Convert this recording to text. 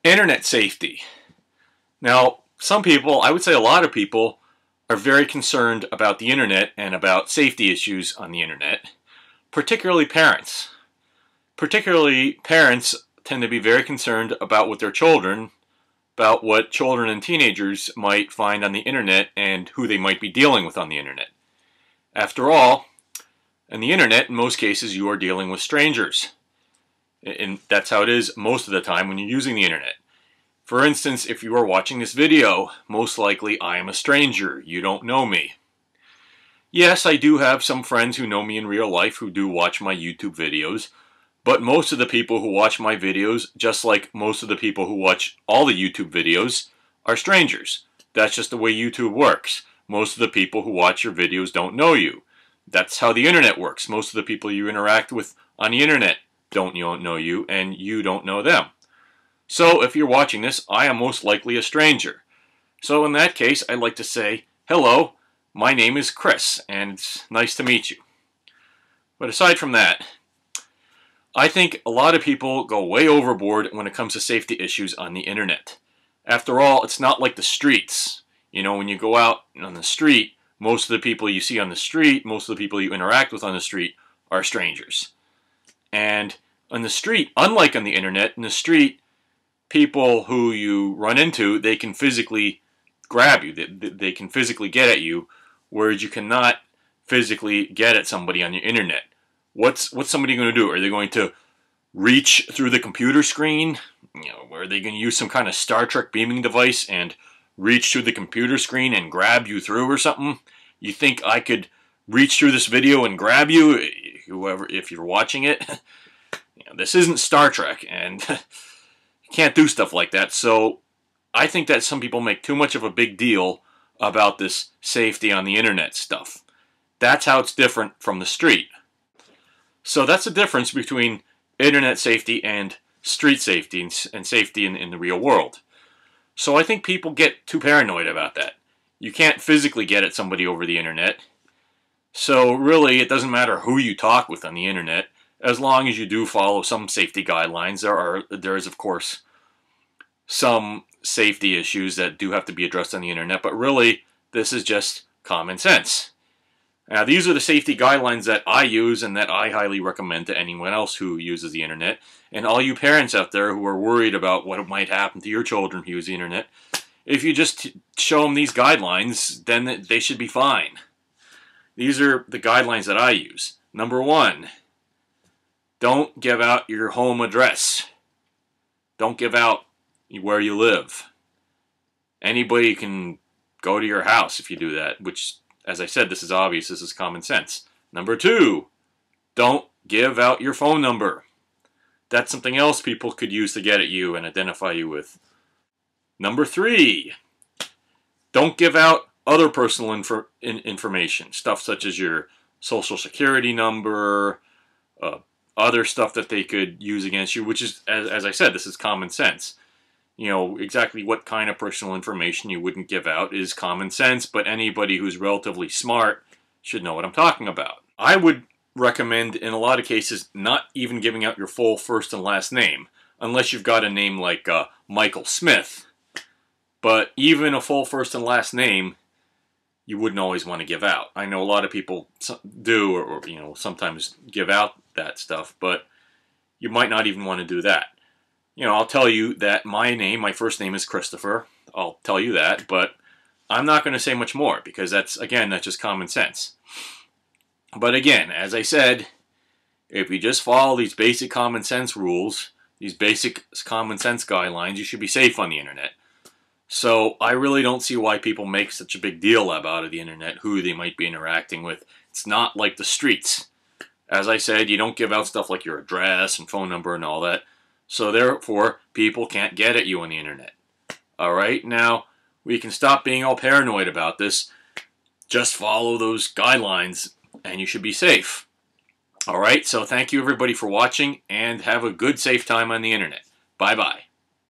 Internet safety. Now, some people, I would say a lot of people, are very concerned about the internet and about safety issues on the internet, particularly parents. Particularly parents tend to be very concerned about what their children, about what children and teenagers might find on the internet and who they might be dealing with on the internet. After all, on the internet, in most cases, you are dealing with strangers. And that's how it is most of the time when you're using the internet. For instance, if you are watching this video, most likely I am a stranger. You don't know me. Yes, I do have some friends who know me in real life who do watch my YouTube videos, but most of the people who watch my videos, just like most of the people who watch all the YouTube videos, are strangers. That's just the way YouTube works. Most of the people who watch your videos don't know you. That's how the internet works. Most of the people you interact with on the internet don't know you, and you don't know them. So if you're watching this, I am most likely a stranger. So in that case, I'd like to say, hello, my name is Chris, and it's nice to meet you. But aside from that, I think a lot of people go way overboard when it comes to safety issues on the internet. After all, it's not like the streets. You know, when you go out on the street, most of the people you see on the street, most of the people you interact with on the street are strangers. And on the street, unlike on the internet, in the street, people who you run into, they can physically grab you. They can physically get at you, whereas you cannot physically get at somebody on your internet. What's somebody going to do? Are they going to reach through the computer screen? You know, are they going to use some kind of Star Trek beaming device and reach through the computer screen and grab you through or something? You think I could reach through this video and grab you, whoever, if you're watching it? You know, this isn't Star Trek, and you can't do stuff like that. So I think that some people make too much of a big deal about this safety on the internet stuff. That's how it's different from the street. So that's the difference between internet safety and street safety and safety in the real world. So I think people get too paranoid about that. You can't physically get at somebody over the internet. So really, it doesn't matter who you talk with on the internet, as long as you do follow some safety guidelines. There is, of course, some safety issues that do have to be addressed on the internet, but really, this is just common sense. Now, these are the safety guidelines that I use and that I highly recommend to anyone else who uses the internet. And all you parents out there who are worried about what might happen to your children who use the internet, if you just show them these guidelines, then they should be fine. These are the guidelines that I use. Number 1, don't give out your home address. Don't give out where you live. Anybody can go to your house if you do that, which, as I said, this is obvious, this is common sense. Number 2, don't give out your phone number. That's something else people could use to get at you and identify you with. Number 3, don't give out other personal information, stuff such as your social security number, other stuff that they could use against you, which is, as I said, this is common sense. You know, exactly what kind of personal information you wouldn't give out is common sense, but anybody who's relatively smart should know what I'm talking about. I would recommend, in a lot of cases, not even giving out your full first and last name, unless you've got a name like Michael Smith. But even a full first and last name, you wouldn't always want to give out. I know a lot of people do, or you know, sometimes give out that stuff, but you might not even want to do that. You know, I'll tell you that my first name is Christopher. I'll tell you that, but I'm not going to say much more because that's just common sense. But again, as I said, if you just follow these basic common sense rules, these basic common sense guidelines, you should be safe on the internet. So I really don't see why people make such a big deal about the internet, who they might be interacting with. It's not like the streets. As I said, you don't give out stuff like your address and phone number and all that. So therefore, people can't get at you on the internet. Alright, now we can stop being all paranoid about this. Just follow those guidelines and you should be safe. Alright, so thank you everybody for watching and have a good safe time on the internet. Bye-bye.